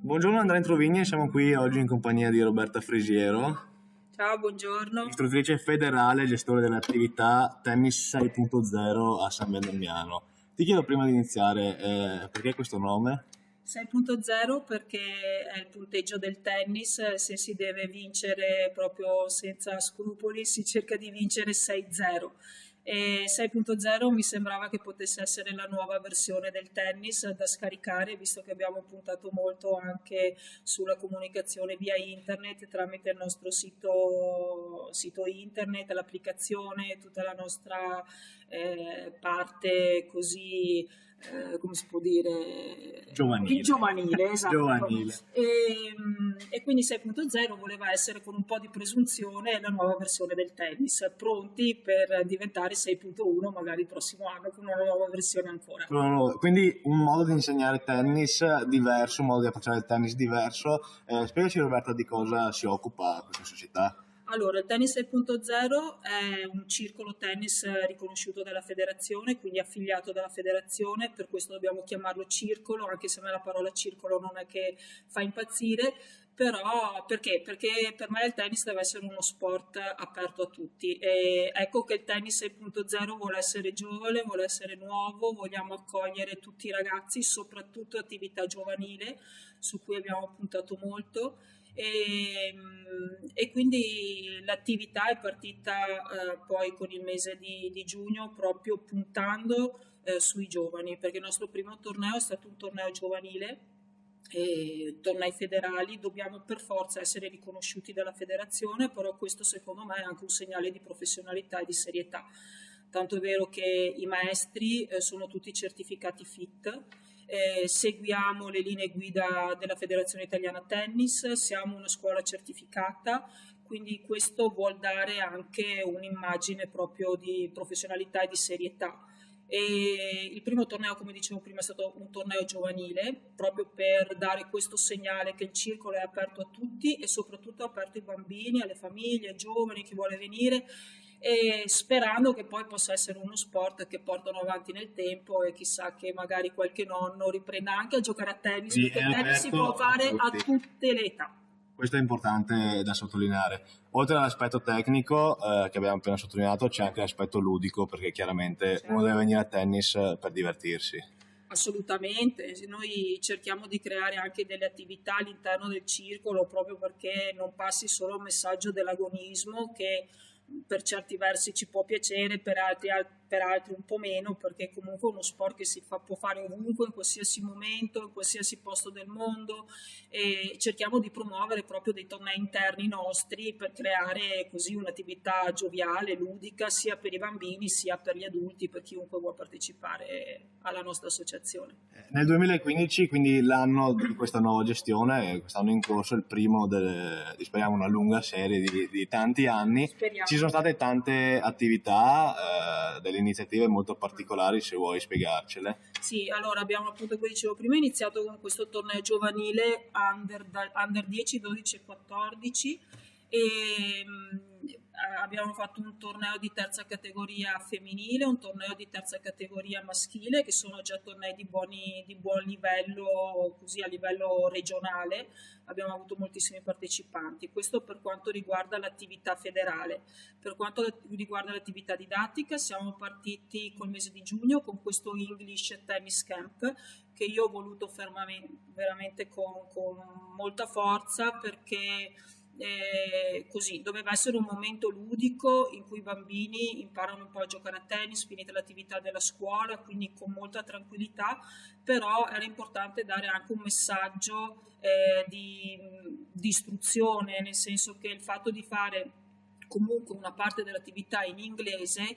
Buongiorno Andrea Introvigni, siamo qui oggi in compagnia di Roberta Frisiero, Ciao, buongiorno. istruttrice federale e gestore dell'attività Tennis 6.0 a San Bernardiano. Ti chiedo prima di iniziare, perché questo nome? 6.0 perché è il punteggio del tennis, se si deve vincere proprio senza scrupoli si cerca di vincere 6-0 e 6.0 mi sembrava che potesse essere la nuova versione del tennis da scaricare, visto che abbiamo puntato molto anche sulla comunicazione via internet tramite il nostro sito internet, l'applicazione, tutta la nostra parte così, come si può dire, Giovanile. giovanile, esatto. Giovanile. E quindi 6.0 voleva essere con un po' di presunzione la nuova versione del tennis, pronti per diventare 6.1 magari il prossimo anno con una nuova versione ancora. Quindi un modo di insegnare tennis diverso, un modo di approcciare il tennis diverso. Spiegaci Roberta di cosa si occupa questa società. Allora, il Tennis 6.0 è un circolo tennis riconosciuto dalla federazione, quindi affiliato dalla federazione, per questo dobbiamo chiamarlo circolo, anche se a me la parola circolo non è che fa impazzire, però perché? Perché per me il tennis deve essere uno sport aperto a tutti e ecco che il tennis 6.0 vuole essere giovane, vuole essere nuovo, vogliamo accogliere tutti i ragazzi, soprattutto attività giovanile su cui abbiamo puntato molto. E quindi l'attività è partita poi con il mese di giugno proprio puntando sui giovani, perché il nostro primo torneo è stato un torneo giovanile, tornei federali, dobbiamo per forza essere riconosciuti dalla federazione, però questo secondo me è anche un segnale di professionalità e di serietà. Tanto è vero che i maestri sono tutti certificati FIT, seguiamo le linee guida della Federazione Italiana Tennis, siamo una scuola certificata, quindi questo vuol dare anche un'immagine proprio di professionalità e di serietà. E il primo torneo, come dicevo prima, è stato un torneo giovanile, proprio per dare questo segnale che il circolo è aperto a tutti e soprattutto aperto ai bambini, alle famiglie, ai giovani, chi vuole venire, e sperando che poi possa essere uno sport che portano avanti nel tempo e chissà che magari qualche nonno riprenda anche a giocare a tennis, Sì, perché il tennis si può fare a tutte le età. Questo è importante da sottolineare. Oltre all'aspetto tecnico che abbiamo appena sottolineato, c'è anche l'aspetto ludico, perché chiaramente uno deve venire a tennis per divertirsi. Assolutamente, noi cerchiamo di creare anche delle attività all'interno del circolo proprio perché non passi solo un messaggio dell'agonismo che per certi versi ci può piacere, per altri un po' meno, perché comunque è uno sport che può fare ovunque, in qualsiasi momento, in qualsiasi posto del mondo e cerchiamo di promuovere proprio dei tornei interni nostri per creare così un'attività gioviale, ludica, sia per i bambini sia per gli adulti, per chiunque vuole partecipare alla nostra associazione. Nel 2015, quindi l'anno di questa nuova gestione, quest'anno in corso, il primo speriamo una lunga serie di tanti anni. Speriamo. Ci sono state tante attività, delle iniziative molto particolari, se vuoi spiegarcele. Sì, allora abbiamo appunto, come dicevo prima, iniziato con questo torneo giovanile under 10, 12 e 14 e abbiamo fatto un torneo di terza categoria femminile, un torneo di terza categoria maschile, che sono già tornei di buon livello, così a livello regionale. Abbiamo avuto moltissimi partecipanti. Questo per quanto riguarda l'attività federale. Per quanto riguarda l'attività didattica, siamo partiti col mese di giugno con questo English Tennis Camp che io ho voluto veramente con molta forza perché così doveva essere un momento ludico in cui i bambini imparano un po' a giocare a tennis finita l'attività della scuola, quindi con molta tranquillità, però era importante dare anche un messaggio di istruzione, nel senso che il fatto di fare comunque una parte dell'attività in inglese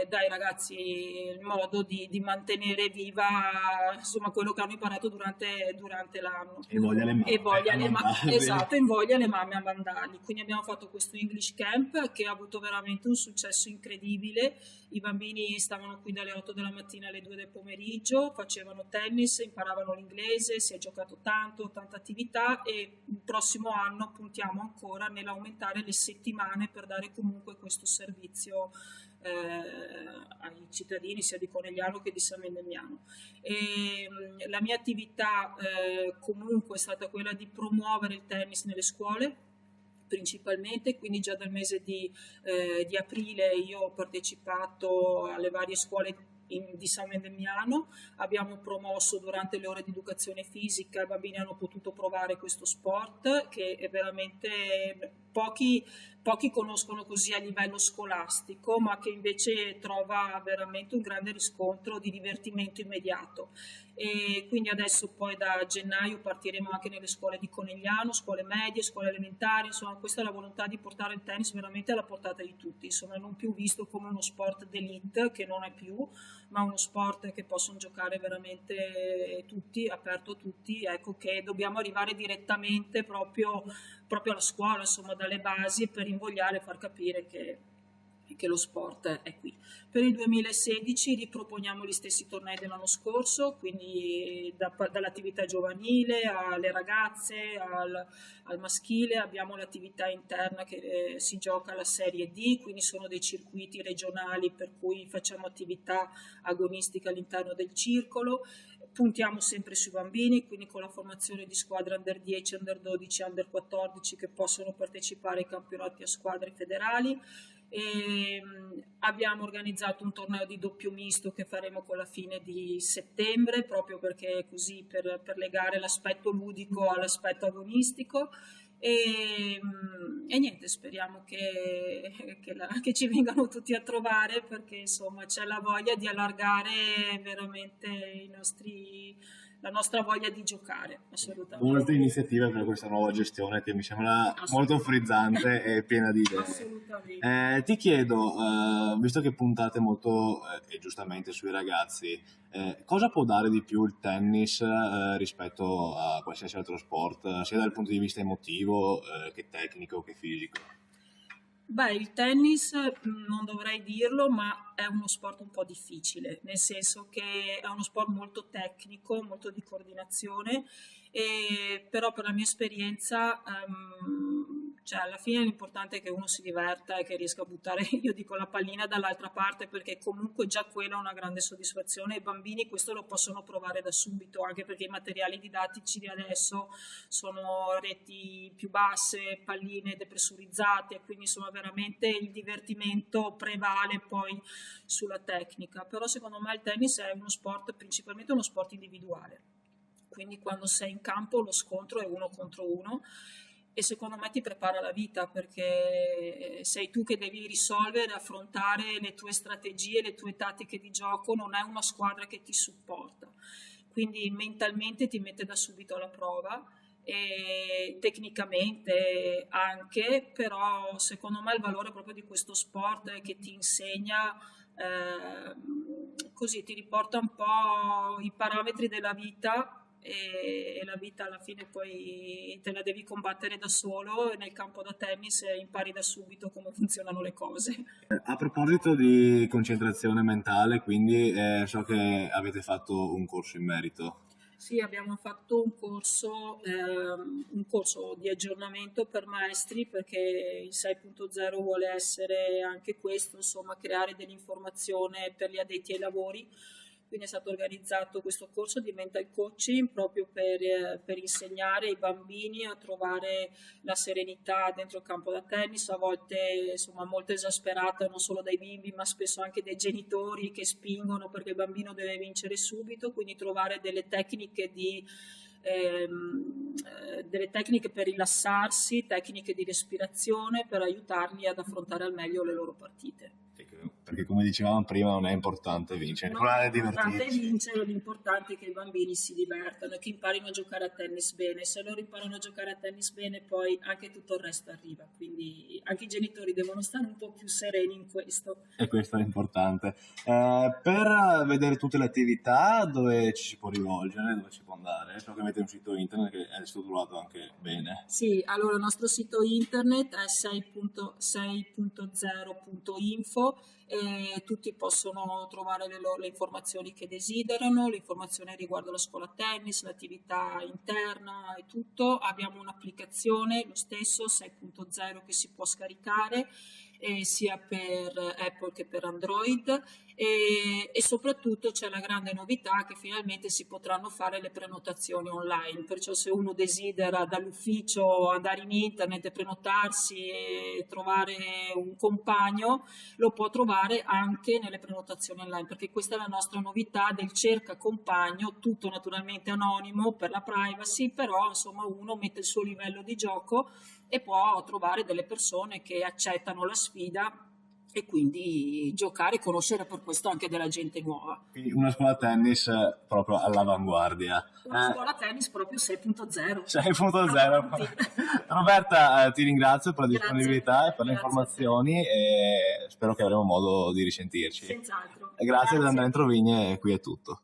dà ai ragazzi il modo di mantenere viva insomma quello che hanno imparato durante l'anno E voglia le mamme, esatto, invoglia le mamme a mandarli. Quindi abbiamo fatto questo English Camp che ha avuto veramente un successo incredibile. I bambini stavano qui dalle 8 della mattina alle 2 del pomeriggio, facevano tennis, imparavano l'inglese, si è giocato tanta attività e il prossimo anno puntiamo ancora nell'aumentare le settimane per per dare comunque questo servizio ai cittadini sia di Conegliano che di San Mendemiano. La mia attività comunque è stata quella di promuovere il tennis nelle scuole principalmente, quindi già dal mese di aprile io ho partecipato alle varie scuole di San Mendemiano, abbiamo promosso durante le ore di educazione fisica, i bambini hanno potuto provare questo sport che è veramente pochi conoscono così a livello scolastico, ma che invece trova veramente un grande riscontro di divertimento immediato. E quindi adesso poi da gennaio partiremo anche nelle scuole di Conegliano, scuole medie, scuole elementari, insomma questa è la volontà di portare il tennis veramente alla portata di tutti, insomma non più visto come uno sport d'élite, che non è più, ma uno sport che possono giocare veramente tutti, aperto a tutti, ecco che dobbiamo arrivare direttamente proprio alla scuola, insomma dalle basi, per invogliare e far capire che lo sport è qui. Per il 2016 riproponiamo gli stessi tornei dell'anno scorso, quindi dall'attività giovanile alle ragazze, al maschile, abbiamo l'attività interna che si gioca alla Serie D, quindi sono dei circuiti regionali per cui facciamo attività agonistica all'interno del circolo. Puntiamo sempre sui bambini, quindi con la formazione di squadre under 10, under 12, under 14 che possono partecipare ai campionati a squadre federali. E abbiamo organizzato un torneo di doppio misto che faremo con la fine di settembre, proprio perché così per legare l'aspetto ludico all'aspetto agonistico. E niente, speriamo che ci vengano tutti a trovare, perché insomma c'è la voglia di allargare veramente la nostra voglia di giocare, assolutamente. Molte iniziative per questa nuova gestione che mi sembra molto frizzante e piena di idee. Assolutamente. Ti chiedo, visto che puntate molto e giustamente sui ragazzi, cosa può dare di più il tennis rispetto a qualsiasi altro sport, sia dal punto di vista emotivo che tecnico che fisico? Beh, il tennis non dovrei dirlo, ma è uno sport un po' difficile, nel senso che è uno sport molto tecnico, molto di coordinazione, però per la mia esperienza, cioè alla fine l'importante è che uno si diverta e che riesca a buttare, io dico, la pallina dall'altra parte, perché comunque già quella è una grande soddisfazione. I bambini questo lo possono provare da subito, anche perché i materiali didattici di adesso sono reti più basse, palline depressurizzate, quindi insomma veramente il divertimento prevale poi sulla tecnica. Però secondo me il tennis è uno sport, principalmente uno sport individuale, quindi quando sei in campo lo scontro è uno contro uno, e secondo me ti prepara la vita, perché sei tu che devi risolvere, affrontare le tue strategie, le tue tattiche di gioco, non è una squadra che ti supporta, quindi mentalmente ti mette da subito alla prova, e tecnicamente anche, però secondo me il valore proprio di questo sport è che ti insegna, così ti riporta un po' i parametri della vita, e la vita alla fine poi te la devi combattere da solo, e nel campo da tennis impari da subito come funzionano le cose. A proposito di concentrazione mentale, quindi so che avete fatto un corso in merito. Sì, abbiamo fatto un corso di aggiornamento per maestri, perché il 6.0 vuole essere anche questo, insomma, creare dell'informazione per gli addetti ai lavori. Quindi è stato organizzato questo corso di mental coaching proprio per insegnare ai bambini a trovare la serenità dentro il campo da tennis, a volte insomma molto esasperata non solo dai bimbi ma spesso anche dai genitori che spingono perché il bambino deve vincere subito, quindi trovare delle tecniche per rilassarsi, tecniche di respirazione per aiutarli ad affrontare al meglio le loro partite. Perché come dicevamo prima non è importante vincere, l'importante è L'importante è divertirsi. vincere, l'importante è che i bambini si divertano e che imparino a giocare a tennis bene. Se loro imparano a giocare a tennis bene, poi anche tutto il resto arriva. Quindi anche i genitori devono stare un po' più sereni in questo. E questo è importante. Per vedere tutte le attività, dove ci si può rivolgere, dove si può andare? So che avete un sito internet che è strutturato anche bene. Sì, allora il nostro sito internet è 6.0.info, sito e tutti possono trovare le informazioni che desiderano, le informazioni riguardo la scuola tennis, l'attività interna e tutto. Abbiamo un'applicazione, lo stesso 6.0, che si può scaricare sia per Apple che per Android, e soprattutto c'è la grande novità che finalmente si potranno fare le prenotazioni online, perciò se uno desidera dall'ufficio andare in internet e prenotarsi e trovare un compagno, lo può trovare anche nelle prenotazioni online, perché questa è la nostra novità del cerca compagno, tutto naturalmente anonimo per la privacy, però insomma uno mette il suo livello di gioco e può trovare delle persone che accettano la sfida e quindi giocare e conoscere per questo anche della gente nuova. Quindi una scuola tennis proprio all'avanguardia. Una scuola tennis proprio 6.0. 6.0. Roberta, ti ringrazio per la Grazie. disponibilità e per le Grazie a te. informazioni e spero che avremo modo di risentirci. Senz'altro. Grazie da Andrea Introvigne e qui è tutto.